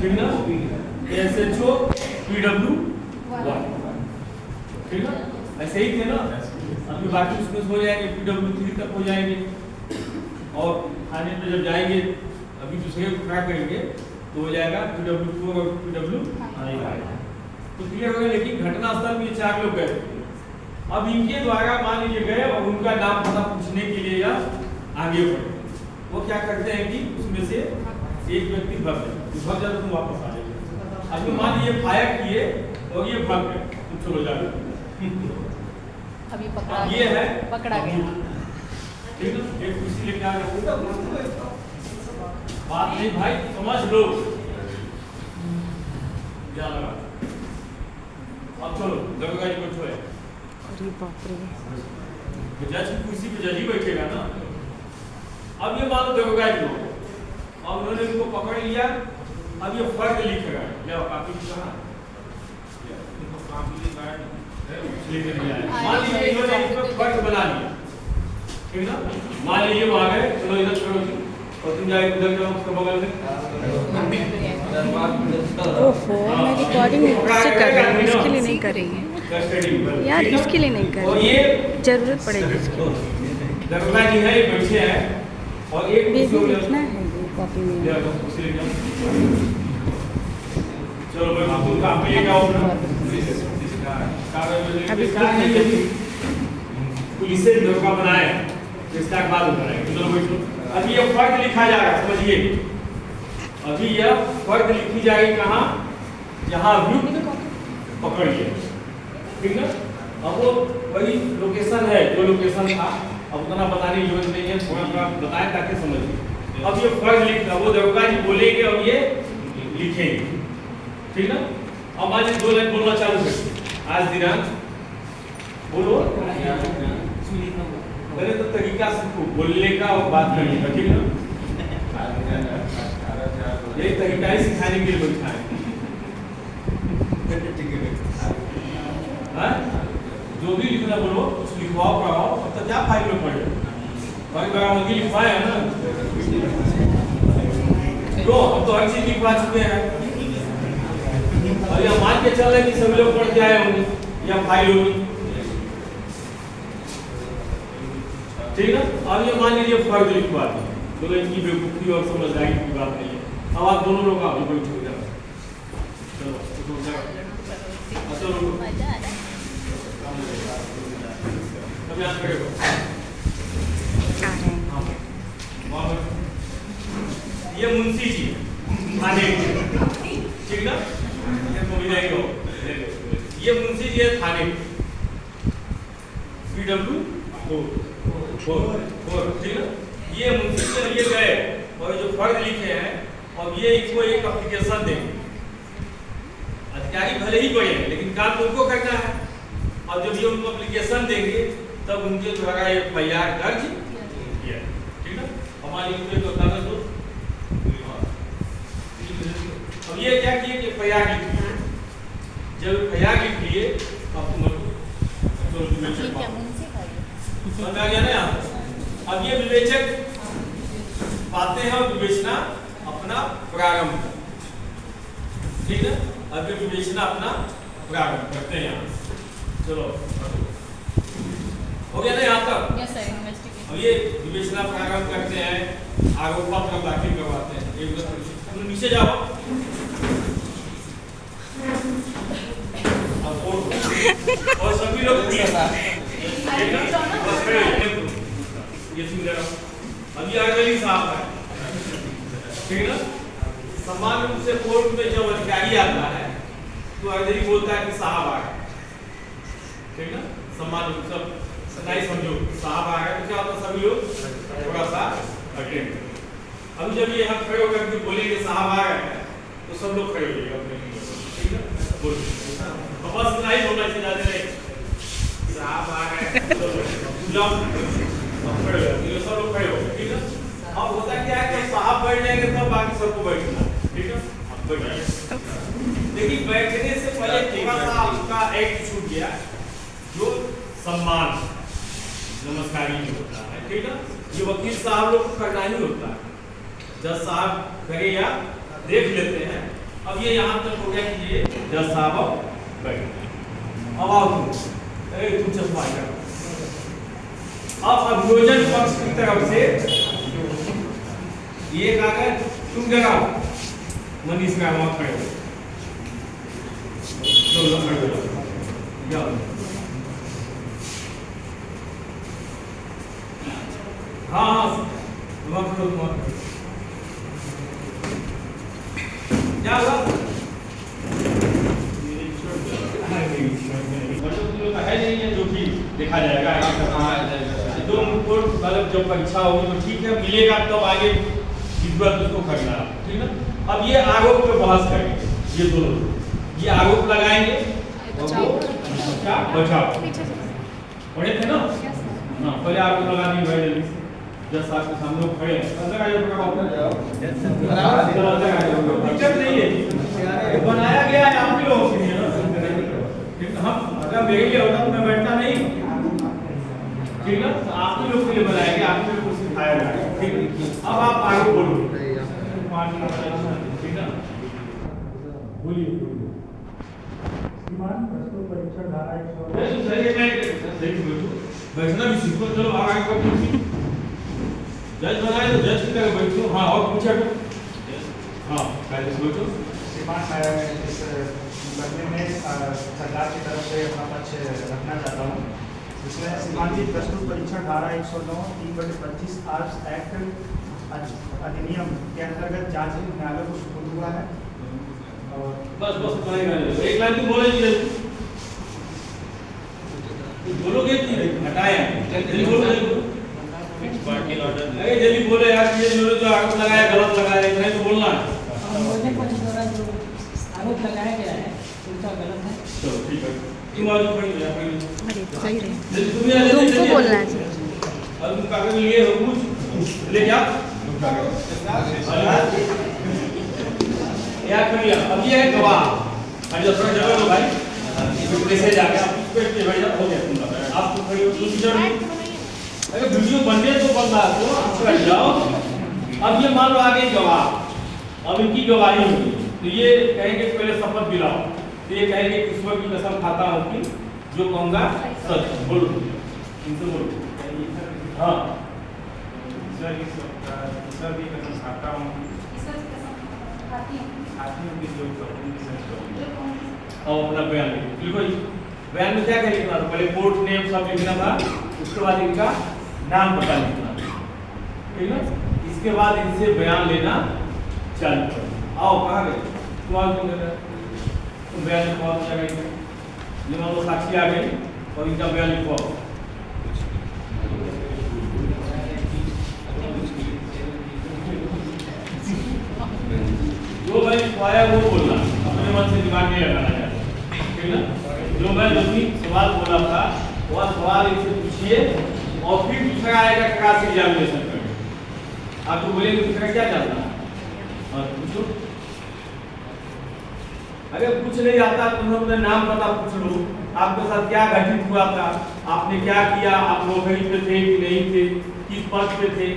ठीक ना, SHO PW1, ठीक ना, ऐसे ही थे ना। अभी बाकी उसमें हो जाएंगे, PW3 तक हो जाएंगे, और खाने पे जब जाएंगे अभी दूसरे को ट्रैक करेंगे तो हो जाएगा PW4 और PW5। तो क्लियर हो गया। लेकिन घटनास्थल में 4 लोग गए, अब इनके द्वारा मान लीजिए गए और उनका नाम पता पूछने के लिए या आगे बढ़े, वो क्या करते हैं कि उसमें से एक व्यक्ति भाग जाए तो तुम वापस आ जाएगा। अब मान लीजिए फायर किए और ये भाग गए, तुम चलो जाओ। अभी पकड़ा, ये है पकड़ा गया, ठीक है। एक कुर्सी लेके आ गए, बात नहीं भाई, समझ लो क्या लगा। अब चलो दरोगा जी को छोड़े, अरे बाप रे, जज की कुर्सी पे जज ही बैठेगा ना। अब ये मान लो दरोगा जी हो, अब उन्होंने इनको पकड़ लिया, अब ये फर्क लिख रहा है, क्या काफी कहा मान लीजिए इन्होंने इसमें फर्क बना लिया, ठीक ना। मान लीजिए वो आ गए, चलो इधर छोड़ो और तुम जाए उधर जाओ उसके बगल में। ओफो, मैं रिकॉर्डिंग इससे कर रही हूँ, इसके लिए नहीं कर रही है यार, इसके लिए नहीं कर रही है, जरूरत पड़ेगी इसकी। दरोगा जी है, बैठे हैं और एक बेबी लिखना है ये कॉपी में। चलो भाई तुम काम पे लेके आओ अपना अभी पुलिस से दरोगा बनाए, इसका बाद होता है। चलो बैठो, अभी ये फर्क लिखा जा रहा है, समझिए। अभी यह फर्क लिखी जाएगी कहाँ, जहाँ अभियुक्त पकड़िए, ठीक है। अब वो वही लोकेशन है जो लोकेशन था, अब उतना बताने की जरूरत नहीं है, थोड़ा थोड़ा बताएं ताकि समझिए। अब ये फर्क लिखना वो दरोगा जी बोलेंगे और ये लिखेंगे, ठीक ना। अब मान लीजिए 2 लाइन बोलना चालू करिए, आज दिनांक बोलो, पहले तो तरीका सीखो बोलने का और बात करने का, ठीक ना। ये तरीका ही सिखाने के लिए बैठा है। जो भी लिखना बोलो कुछ लिखवाओ पढ़ाओ, अब तो क्या फाइल में पढ़े, फाइल बराबर की लिखवाए है ना, तो अब तो हर चीज लिखवा चुके हैं। और यह मान के चल रहे कि सभी लोग पढ़ के आए होंगे या फाइल होगी, ठीक है। अब ये मान लीजिए फर्क लिखवा दी, तो इनकी बेवकूफी और समझदारी की बात नहीं है। अब आप दोनों लोग आओ, बैठो इधर, चलो चलो अब यहाँ खड़े हो। ये मुंशी जी थाने, ठीक ना, ये मुंशी जी है थाने PW4, ठीक है। ये मुंशी जी ये गए और जो फर्ज लिखे हैं, अब ये इसको एक एप्लीकेशन देंगे। अधिकारी भले ही बड़े हैं लेकिन काम तो उनको करना है, और जब ये उनको एप्लीकेशन देंगे तब उनके द्वारा ये FIR दर्ज किया, ठीक है। हमारी तो कागज दो, अब ये क्या किए कि FIR लिख दिए, जब FIR लिख लिए अब तुम समझ आ गया ना यहाँ। अब ये विवेचक पाते हैं और विवेचना अपना प्रारंभ, ठीक है। अब ये विवेचना अपना प्रारंभ करते हैं यहाँ, चलो हो गया ना यहाँ तक। Yes sir, investigation. अब ये विवेचना प्रारंभ करते हैं, आरोप पत्र दाखिल करवाते हैं। एक नीचे जाओ, और सभी लोग ये सुन अभी अगली साहब है, ठीक है ना। सामान्य रूप से कोर्ट में जब अधिकारी आता है तो अधिकारी बोलता है कि साहब आ गए, ठीक है। सामान्य रूप से सच्चाई समझो, साहब आ गए तो क्या होता है, सभी लोग थोड़ा सा अटेंड। अभी जब ये हम खड़े होकर के बोलेंगे साहब आ गए तो सब लोग खड़े हो जाएंगे, ठीक है। बोल बस इतना ही बोलना चाहिए, ज्यादा नहीं। साहब आ गए खड़े हो, सब लोग खड़े हो, ठीक है। अब होता क्या है कि साहब बैठ जाएंगे तब बाकी सबको बैठना, ठीक है। अब बैठ जाएंगे, लेकिन बैठने से पहले थोड़ा सा आपका एक्ट छूट गया, जो सम्मान नमस्कारी नहीं होता है, ठीक है। ये वकील साहब लोग को करना ही होता है, जज साहब करे या देख लेते हैं अब ये यहाँ तक हो गया कि ये 10 साहब बैठ। अब आओ तुम चश्मा कर। अब अभियोजन पक्ष की तरफ से ये कागज तुम जगाओ, मनीष का वहां खड़े हो, चलो खड़े हो जाओ। हाँ वहां खड़ो, क्या हुआ? है नहीं है जो कि देखा जाएगा तो मतलब जब परीक्षा होगी तो ठीक है, मिलेगा तब आगे विद्वत उसको करना, ठीक ना। अब ये आरोप पे बहस करेंगे, ये दोनों ये आरोप लगाएंगे और वो क्या बचाव पढ़े थे ना। हाँ पहले आरोप लगा दी भाई जल्दी से, 10 साल के सामने खड़े हैं, अंदर आ जाओ, दिक्कत नहीं है, बनाया गया है आप ही लोगों के लिए ना। हम अगर मेरे लिए होता तो मैं बैठता नहीं, ठीक है, तो आप ही लोग के लिए बनाया गया, आप ही लोग को सिखाया गया, ठीक है। अब आप आगे बोलो, ठीक है, बोलिए परीक्षा धारा बैठना भी सीखो, चलो आगे को पूछिए, जज बनाए तो जज की तरह बैठो। हाँ और पूछा तो हाँ पहले सोचो। मुकदमे में सरकार की तरफ से अपना पक्ष रखना चाहता हूँ। इसमें सीमांकित प्रस्तुत परीक्षा धारा 109 3/25 आर्म्स एक्ट अधिनियम के अंतर्गत जांच न्यायालय को सुपुर्द हुआ है। और बस एक लाइन तुम बोले बोलोगे कि हटाया जल्दी बोलो, जल्दी बोले यार, ये जो आरोप लगाया गलत लगाया, इतना तो बोलना है। आरोप लगाया गया है उनका गलत है। चलो ठीक है, तुम आज पढ़ी हो जाओ, अरे सही रहे, तुमको बोलना है। अब तुम कागज लिए हो कुछ ले क्या याद कर लिया। अब ये है गवाह, अरे थोड़ा जगह दो भाई, कैसे जाके आप उस पे बैठ जाओ, हो गया तुम आप तो खड़ी हो, दूसरी जगह अगर वीडियो बनने तो बन रहा है तो आप बैठ जाओ। अब ये मान लो आगे गवाह, अब इनकी गवाही होगी तो ये कहेंगे पहले शपथ दिलाओ, तो ये कहेंगे ईश्वर की कसम खाता हूँ कि जो कहूँगा सच। बोलो इनसे बोलो। हाँ ईश्वर की कसम खाता हूँ कि जो कहूँगी सच कहूँगी। और अपना बयान लिखो। बयान में क्या क्या लिखना था? पहले कोर्ट नेम सब लिखना था, उसके बाद इनका नाम पता लिखना, ठीक है। इसके बाद इनसे बयान लेना चालू करो। आओ कहाँ गए तुम? आज तुम बयान लिखवाओ जगह, ये मान लो साक्षी आ गई और इनका बयान लिखवाओ। जो भाई लिखवाया वो बोलना, अपने मन से दिमाग नहीं लगाना है, ठीक है। जो मैं जो भी सवाल बोला था वह सवाल इनसे पूछिए और फिर दूसरा आएगा क्रॉस एग्जामिनेशन करके। आपको बोलेंगे दूसरा क्या जानना है और पूछो। अगर कुछ नहीं आता तो अपना नाम पता पूछ लो, आपके साथ क्या घटित हुआ था, आपने क्या किया, आप नौकरी पे थे कि नहीं थे, किस पद पे थे,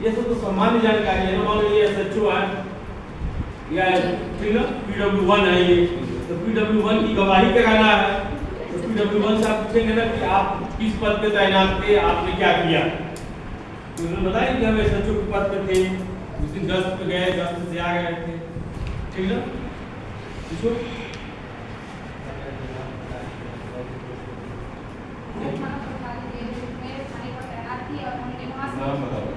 ये सब तो सामान्य जानकारी है ना। मान लो ये SHO है या ठीक है PW1 है ये, तो PW1 की गवाही कराना है तो PW1 से आप पूछेंगे ना कि आप किस पद पे तैनात थे, आपने क्या किया, तो उन्होंने बताया कि हम SHO के पद पे थे, उस दिन गश्त पे गए, गश्त से आ गए थे, ठीक है। पूछो नाम बताओ।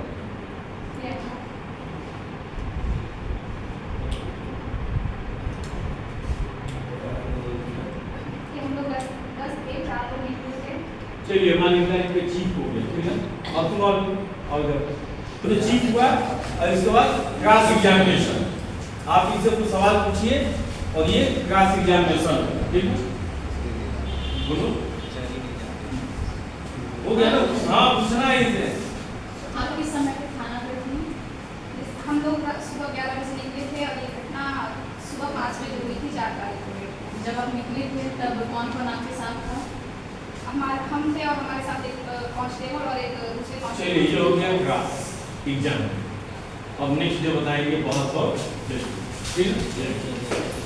चलिए मान लीजिए इनके चीफ हो गए, ठीक है। अब तुम और तो चीफ हुआ और इसके बाद क्रॉस एग्जामिनेशन, आप इनसे कुछ सवाल पूछिए और ये क्रॉस एग्जामिनेशन, ठीक है। बोलो हो गया ना? हाँ पूछना है इनसे। आप किस समय पे खाना पे थी? हम लोग सुबह 11 बजे निकले थे और ये घटना सुबह 5 बजे हुई थी, 4 तारीख को। जब आप निकले थे तब कौन कौन आपके साथ था? हम थे और हमारे साथ एक कांस्टेबल और एक दूसरे कांस्टेबल। चलिए ये हो गया क्रॉस एग्जाम। अब नेक्स्ट जो बताएंगे बहुत ठीक है।